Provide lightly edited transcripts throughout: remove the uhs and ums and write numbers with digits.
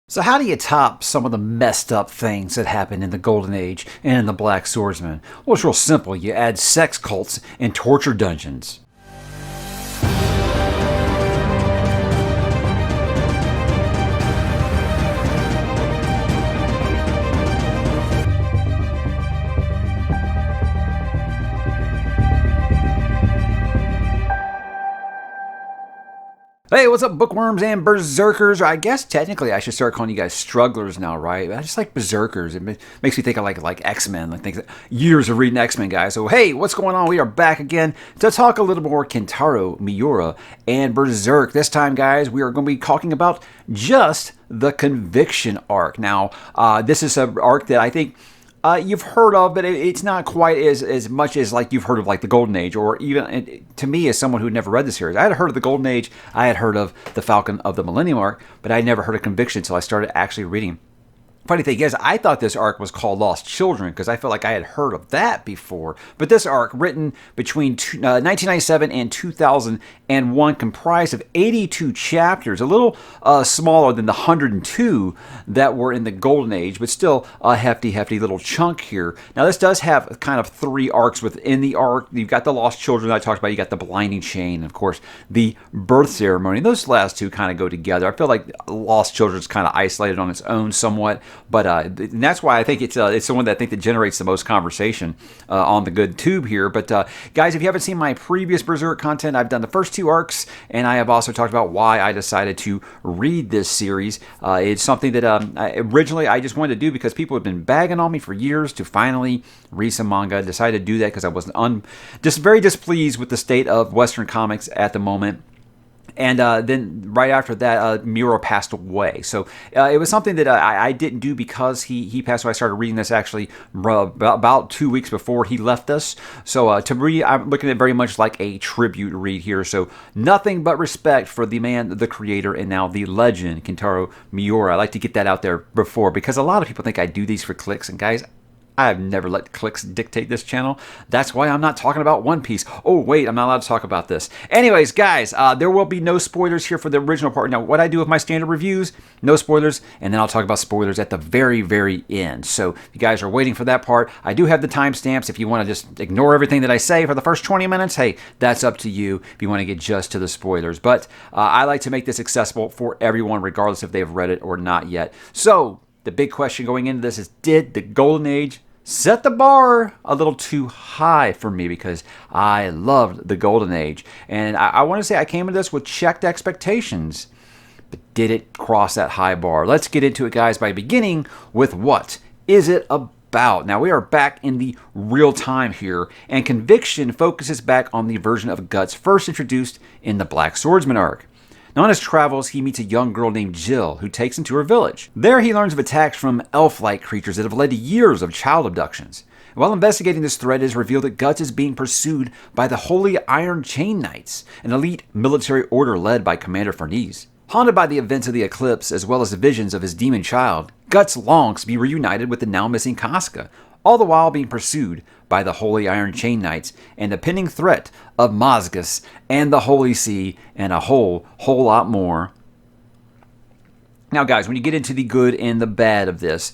So how do you top some of the messed up things that happened in the Golden Age and in the Black Swordsman? Well, it's real simple. You add sex cults and torture dungeons. Hey, what's up, bookworms and berserkers? I guess technically I should start calling you guys strugglers now, right? I just like berserkers. It makes me think of like X-Men, like things years of reading X-Men, guys. So hey, what's going on? We are back again to talk a little more Kentaro Miura and Berserk. This time, guys, we are going to be talking about just the Conviction arc. Now, this is an arc that I think you've heard of, but it's not quite as much as like you've heard of like the Golden Age, or even to me as someone who never read the series. I had heard of the Golden Age, I had heard of the Falcon of the Millennium arc, but I never heard of Conviction until I started actually reading. Funny thing is, I thought this arc was called Lost Children because I felt like I had heard of that before. But this arc, written between 1997 and 2001, comprised of 82 chapters, a little smaller than the 102 that were in the Golden Age, but still a hefty little chunk here. Now, this does have kind of three arcs within the arc. You've got the Lost Children that I talked about. You got the Blinding Chain, and of course, the Birth Ceremony. Those last two kind of go together. I feel like Lost Children is kind of isolated on its own somewhat. But and that's why I think it's the one that I think that generates the most conversation on the good tube here. But guys, if you haven't seen my previous Berserk content, I've done the first two arcs, and I have also talked about why I decided to read this series. It's something that originally I just wanted to do because people have been bagging on me for years to finally read some manga. I decided to do that because I was just very displeased with the state of Western comics at the moment. And then right after that, Miura passed away. So it was something that I didn't do because he passed away. I started reading this actually about 2 weeks before he left us. So to read, I'm looking at it very much like a tribute read here. So nothing but respect for the man, the creator, and now the legend, Kentaro Miura. I like to get that out there before because a lot of people think I do these for clicks. And guys, I have never let clicks dictate this channel. That's why I'm not talking about One Piece. Oh, wait, I'm not allowed to talk about this. Anyways, guys, there will be no spoilers here for the original part. Now, what I do with my standard reviews, no spoilers, and then I'll talk about spoilers at the very, very end. So if you guys are waiting for that part, I do have the timestamps. If you want to just ignore everything that I say for the first 20 minutes, hey, that's up to you if you want to get just to the spoilers. But I like to make this accessible for everyone, regardless if they've read it or not yet. So the big question going into this is, did the Golden Age set the bar a little too high for me? Because I loved the Golden Age. And I want to say I came into this with checked expectations. But did it cross that high bar? Let's get into it, guys, by beginning with what is it about? Now, we are back in the real time here. And Conviction focuses back on the version of Guts first introduced in the Black Swordsman arc. Now, on his travels, he meets a young girl named Jill, who takes him to her village. There, he learns of attacks from elf-like creatures that have led to years of child abductions. While investigating this threat, it is revealed that Guts is being pursued by the Holy Iron Chain Knights, an elite military order led by Commander Farnese. Haunted by the events of the eclipse, as well as the visions of his demon child, Guts longs to be reunited with the now-missing Casca, all the while being pursued by the Holy Iron Chain Knights and the pending threat of Mazgus and the Holy See and a whole lot more. Now, guys, when you get into the good and the bad of this,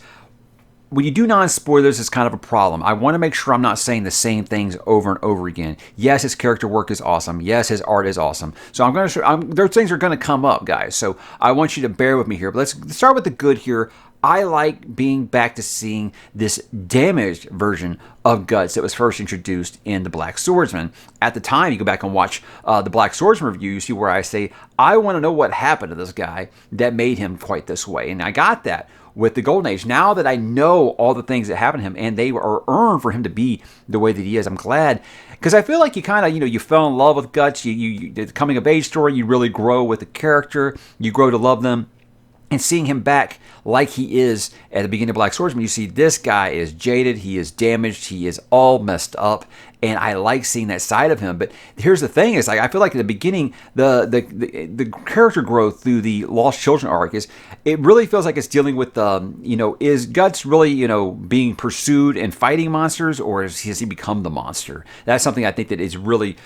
when you do non-spoilers, it's kind of a problem. I want to make sure I'm not saying the same things over and over again. Yes, his character work is awesome. Yes, his art is awesome. So I'm going to show, those things are going to come up, guys. So I want you to bear with me here. But let's start with the good here. I like being back to seeing this damaged version of Guts that was first introduced in The Black Swordsman. At the time, you go back and watch the Black Swordsman review, you see where I say, I want to know what happened to this guy that made him quite this way. And I got that with the Golden Age. Now that I know all the things that happened to him, and they are earned for him to be the way that he is, I'm glad. Because I feel like you kind of, you fell in love with Guts. The coming of age story, you really grow with the character. You grow to love them. And seeing him back like he is at the beginning of Black Swordsman, you see this guy is jaded, he is damaged, he is all messed up, and I like seeing that side of him. But here's the thing: is like I feel like at the beginning, the character growth through the Lost Children arc is it really feels like it's dealing with is Guts really being pursued and fighting monsters, or has he become the monster? That's something I think that is really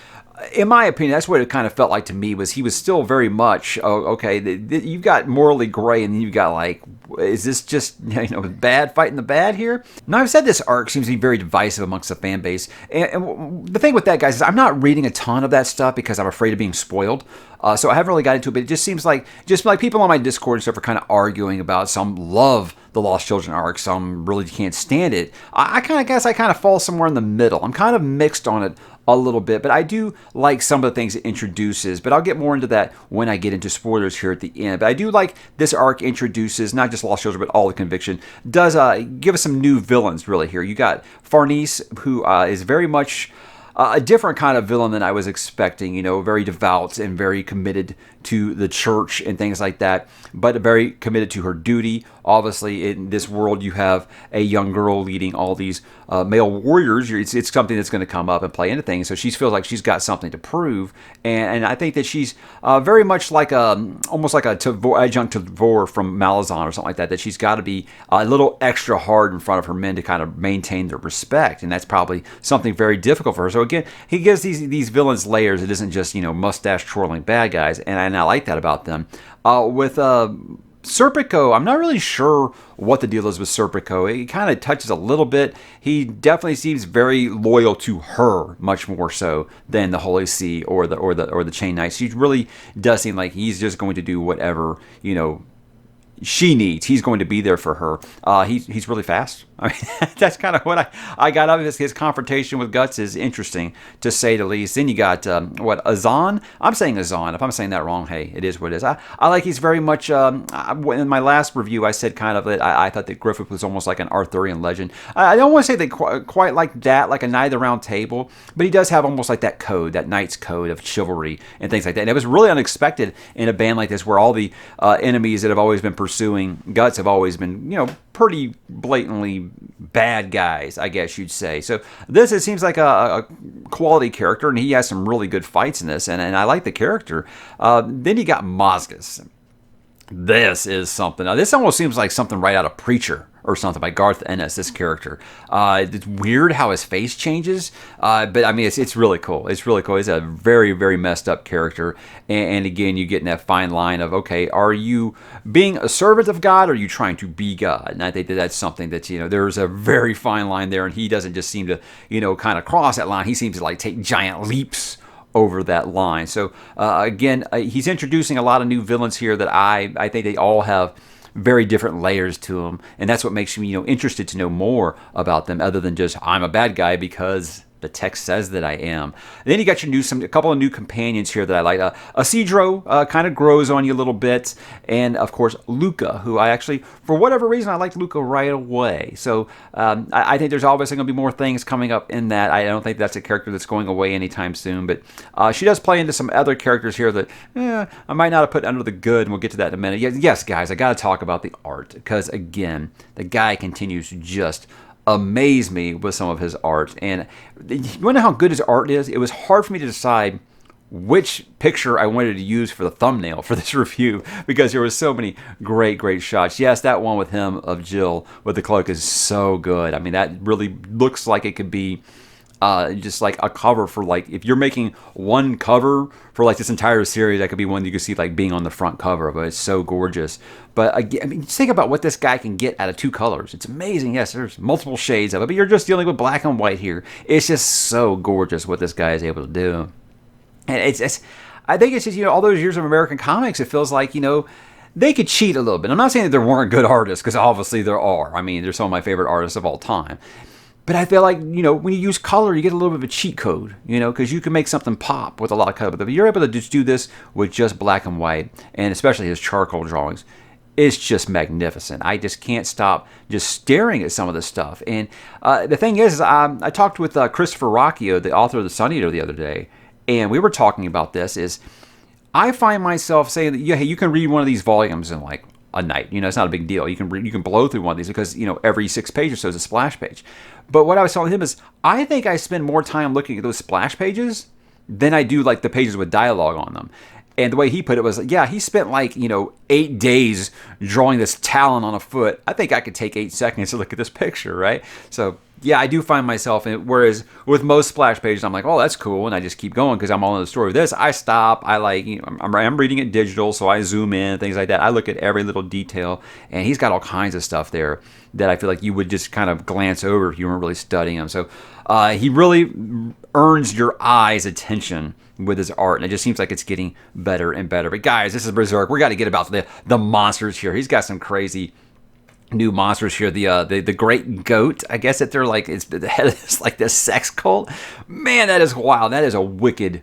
in my opinion, that's what it kind of felt like to me. Was he was still very much okay. You've got morally gray, and then you've got like, is this just bad fighting the bad here? Now I've said this arc seems to be very divisive amongst the fan base, and the thing with that, guys, is I'm not reading a ton of that stuff because I'm afraid of being spoiled. So I haven't really got into it, but it just seems like people on my Discord and stuff are kind of arguing about. Some love the Lost Children arc, some really can't stand it. I kind of guess I kind of fall somewhere in the middle. I'm kind of mixed on it a little bit, but I do like some of the things it introduces, but I'll get more into that when I get into spoilers here at the end. But I do like this arc introduces not just Lost Children, but all the Conviction. Does give us some new villains really here. You got Farnese, who is very much a different kind of villain than I was expecting, very devout and very committed to the church and things like that, but very committed to her duty. Obviously, in this world, you have a young girl leading all these male warriors. It's something that's going to come up and play into things. So she feels like she's got something to prove, and I think that she's very much like almost like a adjunct Tavor from Malazan or something like that. That she's got to be a little extra hard in front of her men to kind of maintain their respect, and that's probably something very difficult for her. So again, he gives these villains layers. It isn't just mustache twirling bad guys, and I like that about them. With Serpico, I'm not really sure what the deal is with Serpico. He kind of touches a little bit. He definitely seems very loyal to her, much more so than the Holy See or the Chain Knights. He really does seem like he's just going to do whatever she needs. He's going to be there for her. He's really fast. I mean, that's kind of what I got out of this. His confrontation with Guts is interesting, to say the least. Then you got, Azan? I'm saying Azan. If I'm saying that wrong, hey, it is what it is. I like he's very much, in my last review, I said kind of that I thought that Griffith was almost like an Arthurian legend. I don't want to say they quite like that, like a Knight of the Round Table, but he does have almost like that code, that knight's code of chivalry and things like that. And it was really unexpected in a band like this, where all the enemies that have always been pursuing Guts have always been, pretty blatantly bad guys, I guess you'd say. So this, it seems like a quality character, and he has some really good fights in this, and I like the character. Then you got Mozgus. This is something. Now, this almost seems like something right out of Preacher or something by Garth Ennis, this character. It's weird how his face changes, but I mean, it's really cool. It's really cool. He's a very, very messed up character. And again, you get in that fine line of, okay, are you being a servant of God, or are you trying to be God? And I think that's something that, there's a very fine line there, and he doesn't just seem to, kind of cross that line. He seems to like take giant leaps over that line. So again, he's introducing a lot of new villains here that I think they all have very different layers to them, and that's what makes me interested to know more about them, other than just I'm a bad guy because the text says that I am. And then you got a couple of new companions here that I like. Isidro kind of grows on you a little bit, and of course Luca, who I actually, for whatever reason, I liked Luca right away. So I think there's obviously going to be more things coming up in that. I don't think that's a character that's going away anytime soon, but she does play into some other characters here that I might not have put under the good, and we'll get to that in a minute. Yes, guys, I got to talk about the art, because again, the guy continues to just amaze me with some of his art. And you want to know how good his art is? It was hard for me to decide which picture I wanted to use for the thumbnail for this review, because there were so many great shots. Yes, that one with him of Jill with the cloak is so good. I mean, that really looks like it could be just like a cover for, like, if you're making one cover for like this entire series, that could be one you could see like being on the front cover of it. It's so gorgeous. But again, I mean, just think about what this guy can get out of two colors. It's amazing. Yes, there's multiple shades of it, but you're just dealing with black and white here. It's just so gorgeous what this guy is able to do. And it's I think it's just, all those years of American comics, it feels like, they could cheat a little bit. I'm not saying that there weren't good artists, because obviously there are. I mean, they're some of my favorite artists of all time. But I feel like, when you use color, you get a little bit of a cheat code, because you can make something pop with a lot of color. But you're able to just do this with just black and white, and especially his charcoal drawings. It's just magnificent. I just can't stop just staring at some of this stuff. And the thing is, I talked with Christopher Rocchio, the author of The Sun Eater, the other day, and we were talking about this. Is I find myself saying that, hey, you can read one of these volumes in like a night. It's not a big deal. You can blow through one of these, because every 6 pages or so is a splash page. But what I was telling him is, I think I spend more time looking at those splash pages than I do like the pages with dialogue on them. And the way he put it was, he spent like 8 days drawing this talon on a foot. I think I could take 8 seconds to look at this picture, right? So yeah, I do find myself in. Whereas with most splash pages, I'm like, oh, that's cool, and I just keep going because I'm all in the story. With this, I stop. I like, I'm reading it digital, so I zoom in, things like that. I look at every little detail, and he's got all kinds of stuff there that I feel like you would just kind of glance over if you weren't really studying him. So he really earns your eye's attention with his art, and it just seems like it's getting better and better. But guys, this is Berserk. We got to get about the monsters here. He's got some crazy new monsters here. The great goat, I guess that they're like, it's the head of this, like this sex cult. Man, that is wild. That is a wicked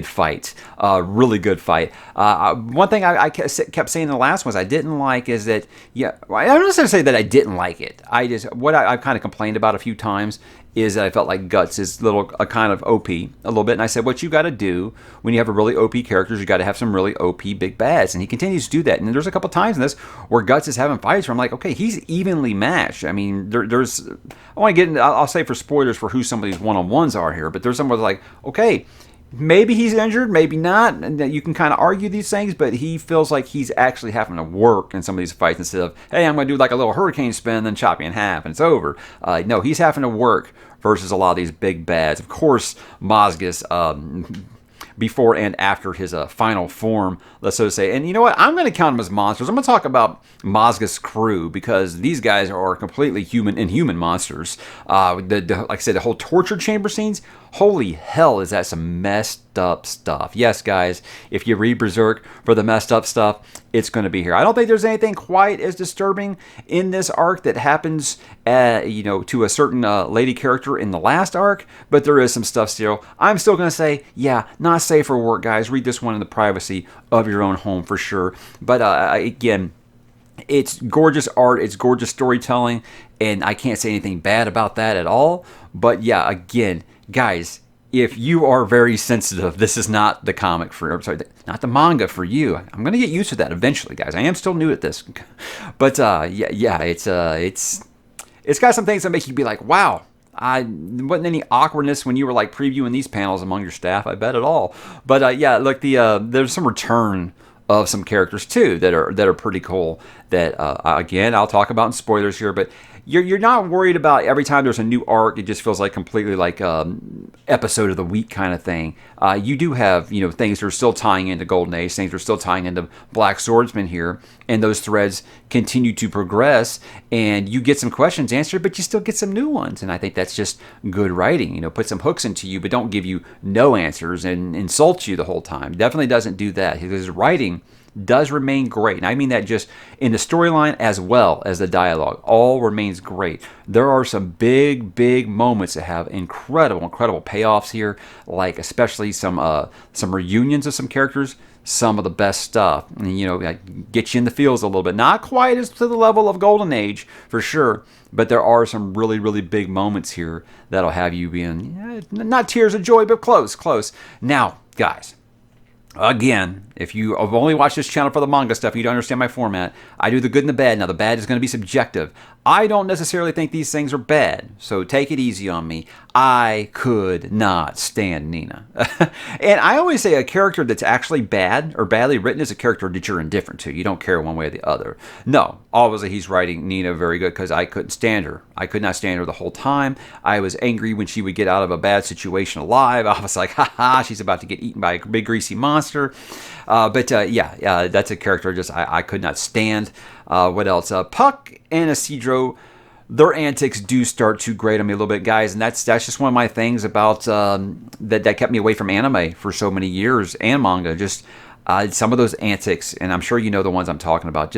fight. Really good fight. One thing I kept saying in the last ones I didn't like is that, yeah, I don't necessarily say that I didn't like it. What I've kind of complained about a few times is that I felt like Guts is a kind of OP a little bit, and I said, what you got to do when you have a really OP characters, you got to have some really OP big bads, and he continues to do that. And there's a couple times in this where Guts is having fights where I'm like, okay, he's evenly matched. I mean, there's, I want to get into, I'll say for spoilers for who some of these one-on-ones are here, but there's some where like, okay, maybe he's injured, maybe not, and you can kind of argue these things, but he feels like he's actually having to work in some of these fights instead of, hey, I'm going to do like a little hurricane spin, then chop you in half, and it's over. No, he's having to work versus a lot of these big bads. Of course, Mazgas, before and after his final form, let's so say. And you know what? I'm going to count them as monsters. I'm going to talk about Mazgas' crew because these guys are completely inhuman monsters. Like I said, the whole torture chamber scenes, holy hell, is that some messed up stuff. Yes, guys, if you read Berserk for the messed up stuff, it's going to be here. I don't think there's anything quite as disturbing in this arc that happens, to a certain lady character in the last arc, but there is some stuff still. I'm still going to say, yeah, not safe for work, guys. Read this one in the privacy of your own home for sure. But again, it's gorgeous art, it's gorgeous storytelling, and I can't say anything bad about that at all. But yeah, again, guys, if you are very sensitive, this is not the comic not the manga for you. I'm going to get used to that eventually, guys. I am still new at this. But it's got some things that make you be like, wow. Wasn't any awkwardness when you were like previewing these panels among your staff, I bet at all. But look, there's some return of some characters too that are pretty cool. That again, I'll talk about in spoilers here, but you're not worried about every time there's a new arc. It just feels like completely like episode of the week kind of thing. You do have things that are still tying into Golden Age, things that are still tying into Black Swordsman here, and those threads continue to progress, and you get some questions answered, but you still get some new ones, and I think that's just good writing. Put some hooks into you, but don't give you no answers and insult you the whole time. Definitely doesn't do that. His writing does remain great. And I mean that just in the storyline as well as the dialogue. All remains great. There are some big moments that have incredible payoffs here, like especially some reunions of some characters. Some of the best stuff. And, get you in the feels a little bit. Not quite as to the level of Golden Age, for sure, but there are some really big moments here that'll have you being, not tears of joy, but close. Now, guys, again, if you have only watched this channel for the manga stuff, you don't understand my format. I do the good and the bad. Now, the bad is going to be subjective. I don't necessarily think these things are bad, so take it easy on me. I could not stand Nina. And I always say a character that's actually bad or badly written is a character that you're indifferent to. You don't care one way or the other. No, obviously he's writing Nina very good because I couldn't stand her. I could not stand her the whole time. I was angry when she would get out of a bad situation alive. I was like, ha, she's about to get eaten by a big greasy monster. But that's a character I could not stand. What else? Puck and Isidro, their antics do start to grate on me a little bit, guys, and that's just one of my things about that kept me away from anime for so many years and manga. Just some of those antics, and I'm sure you know the ones I'm talking about.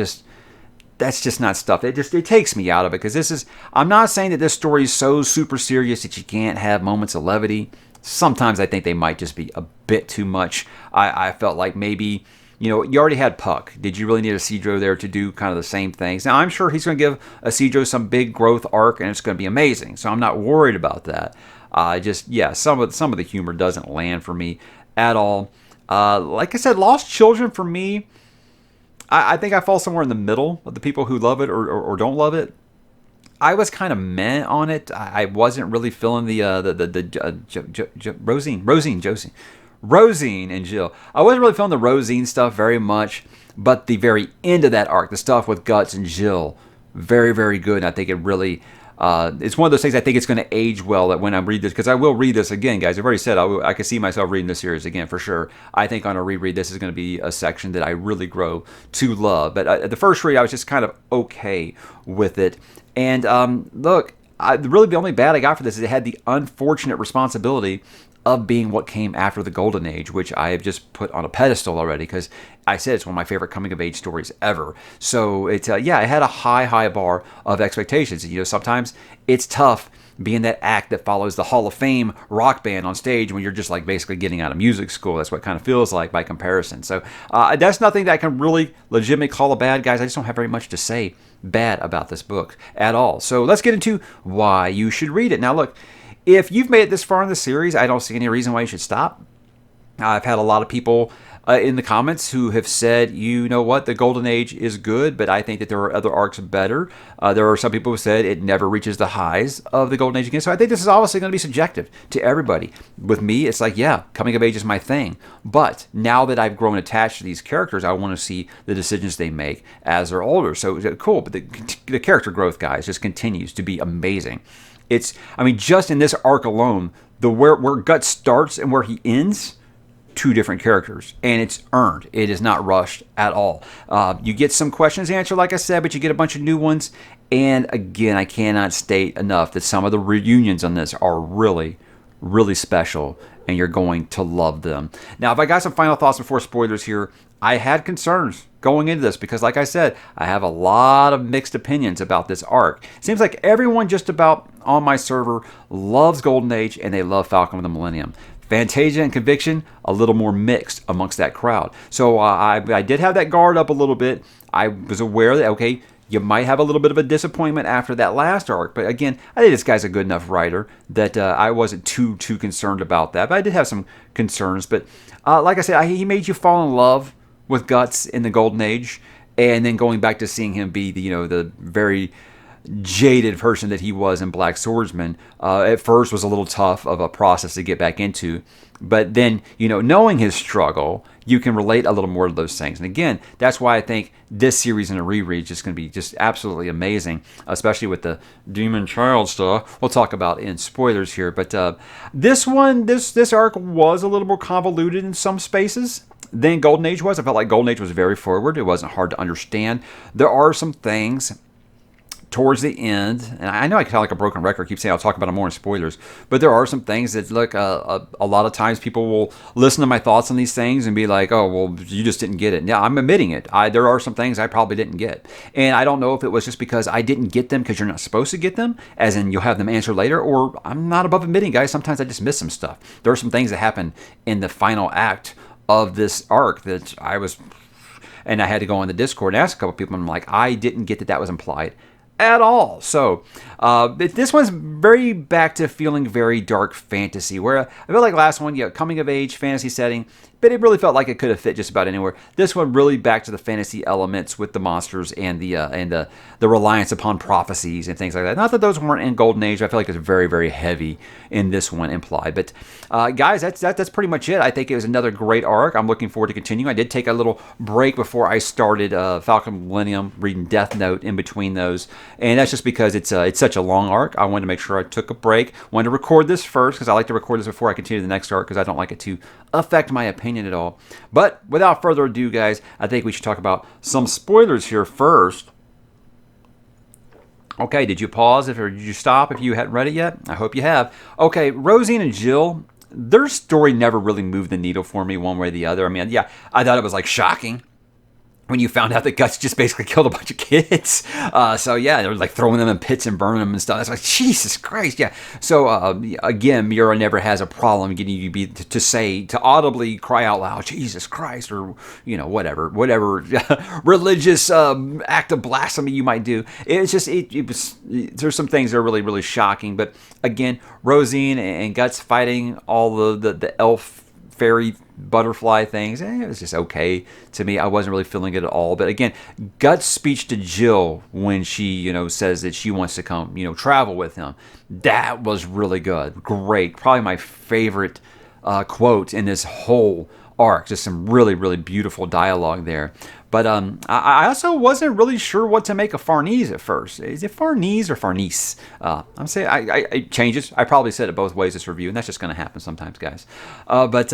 That's just not stuff. It takes me out of it because I'm not saying that this story is so super serious that you can't have moments of levity. Sometimes I think they might just be a bit too much. I felt like maybe, you already had Puck. Did you really need Isidro there to do kind of the same things? Now, I'm sure he's going to give Isidro some big growth arc, and it's going to be amazing. So I'm not worried about that. Some of the humor doesn't land for me at all. Like I said, Lost Children for me, I think I fall somewhere in the middle of the people who love it or don't love it. I was kind of meh on it. I wasn't really feeling the Rosine and Jill. I wasn't really feeling the Rosine stuff very much, but the very end of that arc, the stuff with Guts and Jill, very good. And I think it really It's one of those things I think it's going to age well that when I read this, because I will read this again, guys. I've already said I can see myself reading this series again for sure. I think on a reread, this is going to be a section that I really grow to love. But at the first read, I was just kind of okay with it. And look, really the only bad I got for this is it had the unfortunate responsibility of being what came after the Golden Age, which I have just put on a pedestal already because I said it's one of my favorite coming-of-age stories ever. So it had a high bar of expectations. You know, sometimes it's tough being that act that follows the Hall of Fame rock band on stage when you're just like basically getting out of music school. That's what it kind of feels like by comparison. So that's nothing that I can really legitimately call a bad, guys. I just don't have very much to say bad about this book at all. So let's get into why you should read it. Now, look, if you've made it this far in the series, I don't see any reason why you should stop. I've had a lot of people in the comments who have said, you know what, the Golden Age is good, but I think that there are other arcs better. There are some people who said it never reaches the highs of the Golden Age again. So I think this is obviously going to be subjective to everybody. With me, it's like, yeah, coming of age is my thing. But now that I've grown attached to these characters, I want to see the decisions they make as they're older. So cool, but the character growth, guys, just continues to be amazing. Just in this arc alone, where Guts starts and where he ends, two different characters, and it's earned. It is not rushed at all. You get some questions answered, like I said, but you get a bunch of new ones. And again, I cannot state enough that some of the reunions on this are really, really special, and you're going to love them. Now, if I got some final thoughts before spoilers here, I had concerns going into this because, like I said, I have a lot of mixed opinions about this arc. It seems like everyone just about on my server loves Golden Age and they love Falcon of the Millennium. Fantasia and Conviction, a little more mixed amongst that crowd. So I did have that guard up a little bit. I was aware that, okay, you might have a little bit of a disappointment after that last arc. But again, I think this guy's a good enough writer that I wasn't too concerned about that. But I did have some concerns. But like I said, he made you fall in love with Guts in the Golden Age. And then going back to seeing him be the very jaded person that he was in Black Swordsman, at first was a little tough of a process to get back into. But then, knowing his struggle, you can relate a little more to those things. And again, that's why I think this series in a reread is just going to be just absolutely amazing, especially with the Demon Child stuff we'll talk about in spoilers here. But this arc was a little more convoluted in some spaces than Golden Age was. I felt like Golden Age was very forward. It wasn't hard to understand. There are some things towards the end, and I know I sound like a broken record, I keep saying I'll talk about them more in spoilers, but there are some things that, look, a lot of times people will listen to my thoughts on these things and be like, oh, well, you just didn't get it. Yeah, I'm admitting it. There are some things I probably didn't get. And I don't know if it was just because I didn't get them because you're not supposed to get them, as in you'll have them answered later, or I'm not above admitting, guys, sometimes I just miss some stuff. There are some things that happen in the final act of this arc that and I had to go on the Discord and ask a couple people, and I'm like, I didn't get that was implied at all. So this one's very back to feeling very dark fantasy, where I feel like last one, coming of age fantasy setting, but it really felt like it could have fit just about anywhere. This one really back to the fantasy elements with the monsters and the reliance upon prophecies and things like that. Not that those weren't in Golden Age. I feel like it's very, very heavy in this one implied. But guys, that's pretty much it. I think it was another great arc. I'm looking forward to continuing. I did take a little break before I started Falcon Millennium, reading Death Note in between those, and that's just because it's such a long arc. I wanted to make sure I took a break. Wanted to record this first because I like to record this before I continue the next arc because I don't like it to affect my opinion at all. But without further ado, guys, I think we should talk about some spoilers here first. Okay, did you pause or did you stop if you hadn't read it yet? I hope you have. Okay, Rosine and Jill, their story never really moved the needle for me one way or the other. I mean, yeah, I thought it was like shocking when you found out that Guts just basically killed a bunch of kids. So yeah, they were like throwing them in pits and burning them and stuff. It's like, Jesus Christ, yeah. So again, Miura never has a problem getting you to audibly cry out loud, Jesus Christ, or whatever religious act of blasphemy you might do. It's just there's some things that are really, really shocking. But again, Rosine and Guts fighting all the elf fairy butterfly things, it was just okay to me. I wasn't really feeling it at all. But again, Guts' speech to Jill when she, says that she wants to come, travel with him, that was really good. Great. Probably my favorite quote in this whole arc. Just some really, really beautiful dialogue there. But I also wasn't really sure what to make of Farnese at first. Is it Farnese or Farnese? I'm saying it changes. I probably said it both ways this review, and that's just going to happen sometimes, guys. But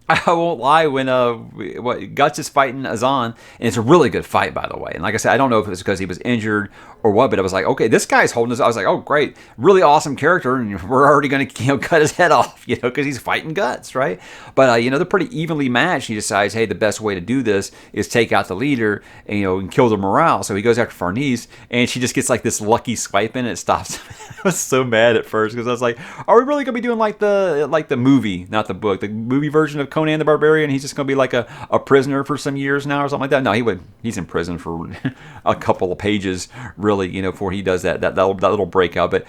I won't lie, when Guts is fighting Azan, and it's a really good fight, by the way. And like I said, I don't know if it was because he was injured or what, but I was like, okay, this guy's holding us. I was like, oh, great, really awesome character, and we're already going to cut his head off, because he's fighting Guts, right? But they're pretty evenly matched. He decides, hey, the best way to do this is take out the leader and and kill the morale. So he goes after Farnese, and she just gets like this lucky swipe in, and it stops him. I was so mad at first because I was like, are we really going to be doing like the movie, not the book, the movie version of Conan the Barbarian? He's just going to be like a prisoner for some years now or something like that. No, he's in prison for a couple of pages, really, before he does that little breakout. But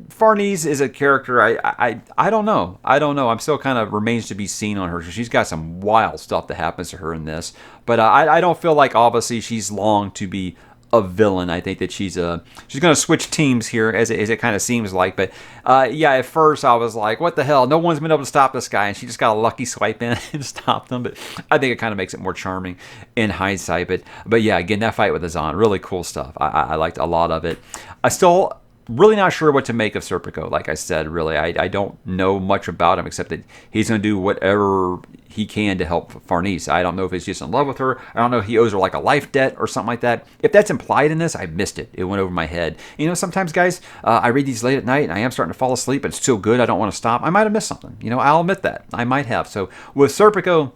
Farnese is a character I don't know. I'm still kind of remains to be seen on her. She's got some wild stuff that happens to her in this, but I don't feel like obviously she's long to be a villain. I think that she's going to switch teams here, as it kind of seems like. But at first I was like, what the hell? No one's been able to stop this guy, and she just got a lucky swipe in and stopped him. But I think it kind of makes it more charming in hindsight. But yeah, again, that fight with Azan, really cool stuff. I liked a lot of it. I still really not sure what to make of Serpico. Like I said, really, I don't know much about him except that he's going to do whatever he can to help Farnese. I don't know if he's just in love with her. I don't know if he owes her like a life debt or something like that. If that's implied in this, I missed it. It went over my head. Sometimes, guys, I read these late at night and I am starting to fall asleep, but it's still good. I don't want to stop. I might have missed something. I'll admit that. I might have. So with Serpico,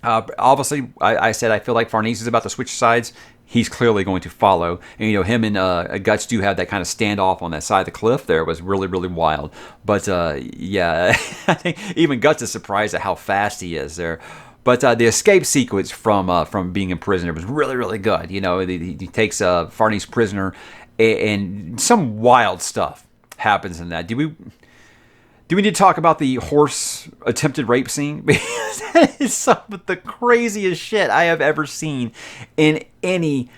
obviously, I said I feel like Farnese is about to switch sides. He's clearly going to follow. And, him and Guts do have that kind of standoff on that side of the cliff there. It was really, really wild. But, I think even Guts is surprised at how fast he is there. But the escape sequence from being in prison was really, really good. He takes Farnese prisoner, and some wild stuff happens in that. Do we need to talk about the horse attempted rape scene? Because that is some of the craziest shit I have ever seen in any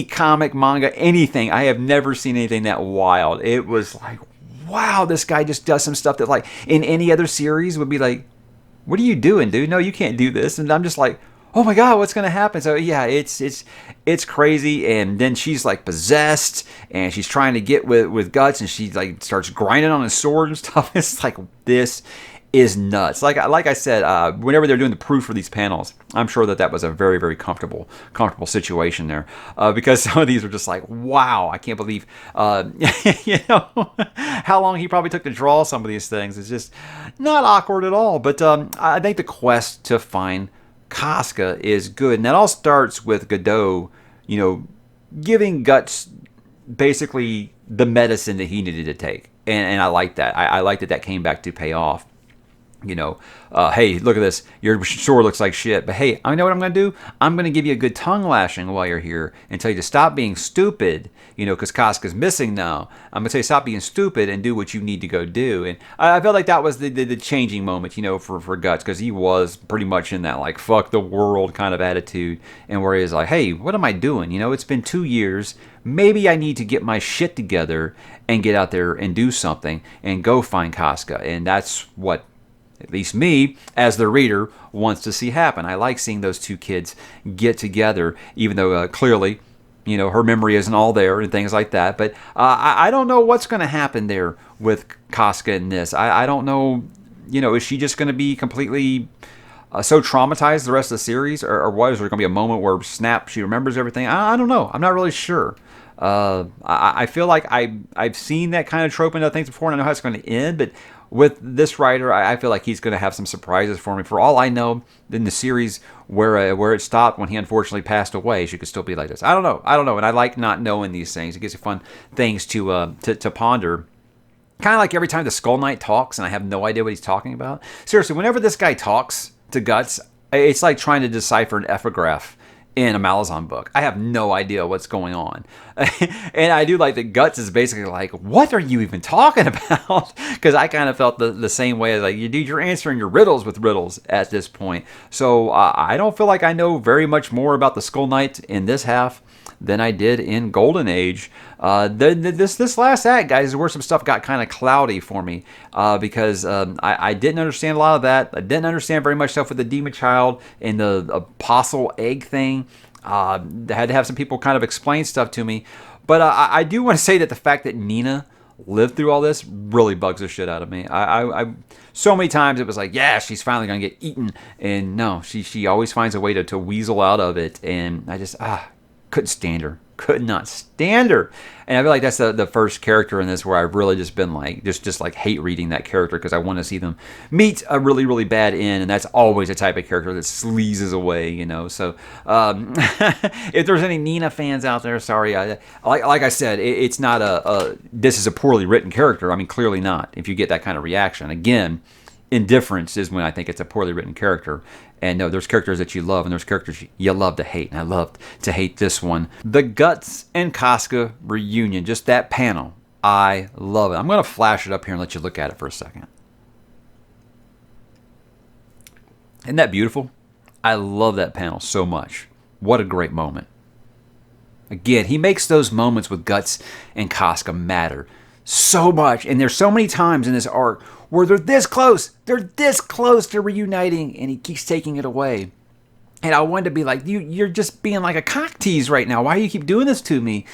comic, manga, anything. I have never seen anything that wild. It was like, wow, this guy just does some stuff that, like, in any other series would be like, what are you doing, dude? No, you can't do this. And I'm just like, oh my God, what's going to happen? So yeah, it's crazy. And then she's like possessed, and she's trying to get with Guts, and she like starts grinding on his sword and stuff. It's like, this is nuts. Like I said, whenever they're doing the proof for these panels, I'm sure that was a very, very comfortable situation there, because some of these are just like, wow, I can't believe, how long he probably took to draw some of these things. It's just not awkward at all. But I think the quest to find Casca is good, and that all starts with Godot, giving Guts basically the medicine that he needed to take, and I like that. I like that came back to pay off. Hey, look at this. Your sword looks like shit, but hey, I know what I'm going to do. I'm going to give you a good tongue lashing while you're here and tell you to stop being stupid, because Casca's missing now. I'm going to say stop being stupid and do what you need to go do. And I felt like that was the changing moment, for Guts, because he was pretty much in that, like, fuck the world kind of attitude, and where he was like, hey, what am I doing? It's been 2 years. Maybe I need to get my shit together and get out there and do something and go find Casca. And that's what, at least me, as the reader, wants to see happen. I like seeing those two kids get together, even though clearly, her memory isn't all there and things like that. But I don't know what's going to happen there with Casca in this. I don't know, is she just going to be completely so traumatized the rest of the series? Or what? Is there going to be a moment where, snap, she remembers everything? I don't know. I'm not really sure. I feel like I've seen that kind of trope in other things before, and I know how it's going to end, but with this writer, I feel like he's going to have some surprises for me. For all I know, in the series where it stopped when he unfortunately passed away, she could still be like this. I don't know, and I like not knowing these things. It gives you fun things to ponder. Kind of like every time the Skull Knight talks, and I have no idea what he's talking about. Seriously, whenever this guy talks to Guts, it's like trying to decipher an epigraph in a Malazan book. I have no idea what's going on. And I do like that Guts is basically like, what are you even talking about? Because I kind of felt the same way. Like, dude, you're answering your riddles with riddles at this point. So I don't feel like I know very much more about the Skull Knight in this half than I did in Golden Age. This last act, guys, is where some stuff got kind of cloudy for me because I didn't understand a lot of that. I didn't understand very much stuff with the Demon Child and the Apostle Egg thing. I had to have some people kind of explain stuff to me. But I do want to say that the fact that Nina lived through all this really bugs the shit out of me. I so many times it was like, yeah, she's finally gonna get eaten, and no, she always finds a way to weasel out of it, and I just couldn't stand her. Could not stand her. And I feel like that's the first character in this where I've really just been like, just like hate reading that character because I want to see them meet a really, really bad end. And that's always a type of character that sleazes away, you know. So if there's any Nina fans out there, sorry. Like I said, it's not this is a poorly written character. I mean, clearly not. If you get that kind of reaction. Again, indifference is when I think it's a poorly written character. And no, there's characters that you love, and there's characters you love to hate. And I love to hate this one. The Guts and Casca reunion, just that panel. I love it. I'm going to flash it up here and let you look at it for a second. Isn't that beautiful? I love that panel so much. What a great moment. Again, he makes those moments with Guts and Casca matter so much. And there's so many times in this arc where they're this close to reuniting, and he keeps taking it away. And I wanted to be like, you're just being like a cock tease right now. Why do you keep doing this to me?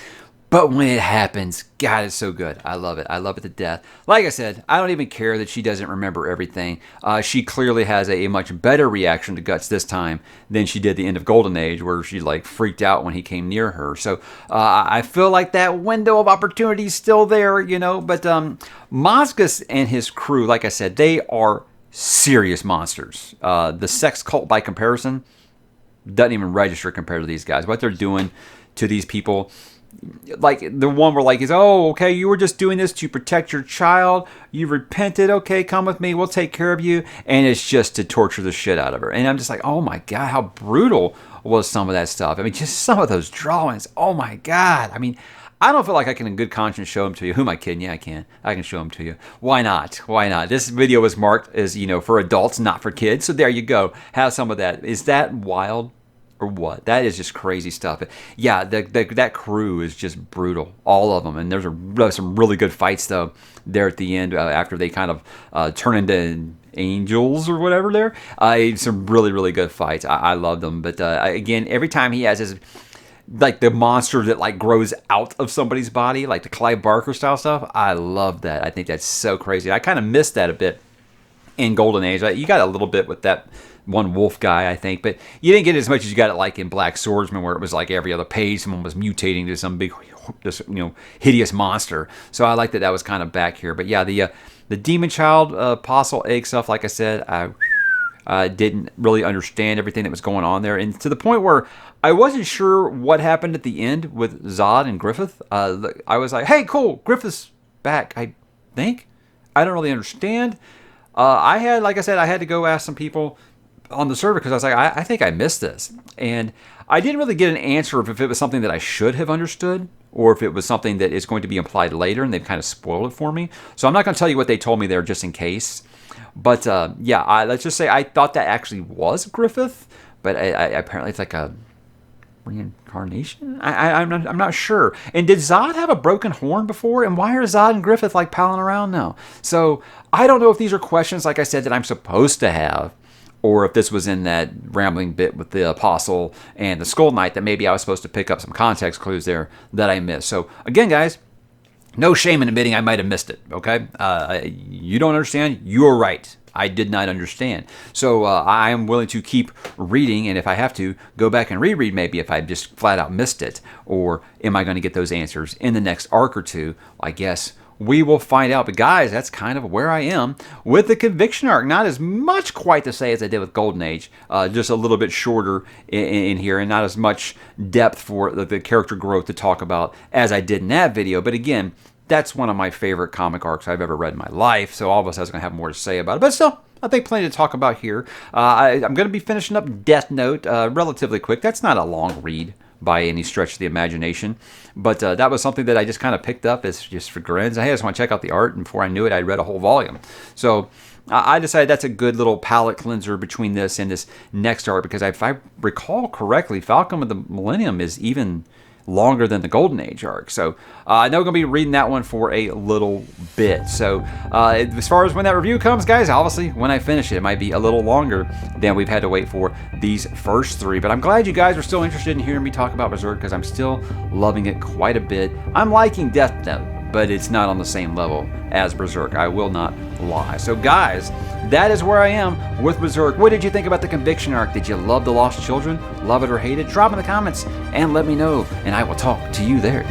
But when it happens, God, it's so good. I love it. I love it to death. Like I said, I don't even care that she doesn't remember everything. She clearly has a much better reaction to Guts this time than she did the end of Golden Age, where she like freaked out when he came near her. So I feel like that window of opportunity is still there, you know. But Mosgus and his crew, like I said, they are serious monsters. The sex cult, by comparison, doesn't even register compared to these guys. What they're doing to these people. Like the one where like is, oh, okay, you were just doing this to protect your child. You repented. Okay, come with me. We'll take care of you. And it's just to torture the shit out of her. And I'm just like, oh my God, how brutal was some of that stuff. I mean, just some of those drawings. Oh my God. I mean, I don't feel like I can in good conscience show them to you. Who am I kidding? Yeah, I can. I can show them to you. Why not? Why not? This video was marked as, you know, for adults, not for kids. So there you go. Have some of that. Is that wild? Or what? That is just crazy stuff. Yeah, that crew is just brutal, all of them. And there's some really good fights though there at the end after they kind of turn into angels or whatever. There, some really good fights. I love them. But again, every time he has his like the monster that like grows out of somebody's body, like the Clive Barker style stuff. I love that. I think that's so crazy. I kind of missed that a bit in Golden Age. You got a little bit with that one wolf guy, I think, but you didn't get as much as you got it like in Black Swordsman, where it was like every other page someone was mutating to some big, just, you know, hideous monster. So I like that was kind of back here. But yeah, the Demon Child, Apostle Egg stuff, like I said, I didn't really understand everything that was going on there, and to the point where I wasn't sure what happened at the end with Zod and Griffith. I was like, hey, cool, Griffith's back, I think. I don't really understand. Like I said, I had to go ask some people on the server because I was like, I think I missed this. And I didn't really get an answer if it was something that I should have understood or if it was something that is going to be implied later and they've kind of spoiled it for me. So I'm not going to tell you what they told me there just in case. But yeah, let's just say I thought that actually was Griffith, but apparently it's like a reincarnation? I'm not sure. And did Zod have a broken horn before? And why are Zod and Griffith like palling around now? So I don't know if these are questions, like I said, that I'm supposed to have, or if this was in that rambling bit with the Apostle and the Skull Knight that maybe I was supposed to pick up some context clues there that I missed. So again, guys, no shame in admitting I might have missed it, okay? You don't understand? You're right. I did not understand. So I am willing to keep reading, and if I have to, go back and reread maybe if I just flat out missed it, or am I going to get those answers in the next arc or two? I guess we will find out. But guys, that's kind of where I am with the Conviction arc. Not as much quite to say as I did with Golden Age, just a little bit shorter in here, and not as much depth for the character growth to talk about as I did in that video. But again, that's one of my favorite comic arcs I've ever read in my life, so all of us are going to have more to say about it. But still, I think plenty to talk about here. I'm going to be finishing up Death Note relatively quick. That's not a long read by any stretch of the imagination, but that was something that I just kind of picked up as just for grins. Hey, I just want to check out the art, and before I knew it, I read a whole volume. So I decided that's a good little palate cleanser between this and this next art, because if I recall correctly, Falcon of the Millennium is even longer than the Golden Age arc. So I know I'm going to be reading that one for a little bit. So as far as when that review comes, guys, obviously when I finish it, it might be a little longer than we've had to wait for these first three. But I'm glad you guys are still interested in hearing me talk about Berserk, because I'm still loving it quite a bit. I'm liking Death Note, but it's not on the same level as Berserk. I will not lie. So guys, that is where I am with Berserk. What did you think about the Conviction arc? Did you love The Lost Children? Love it or hate it? Drop in the comments and let me know, and I will talk to you there.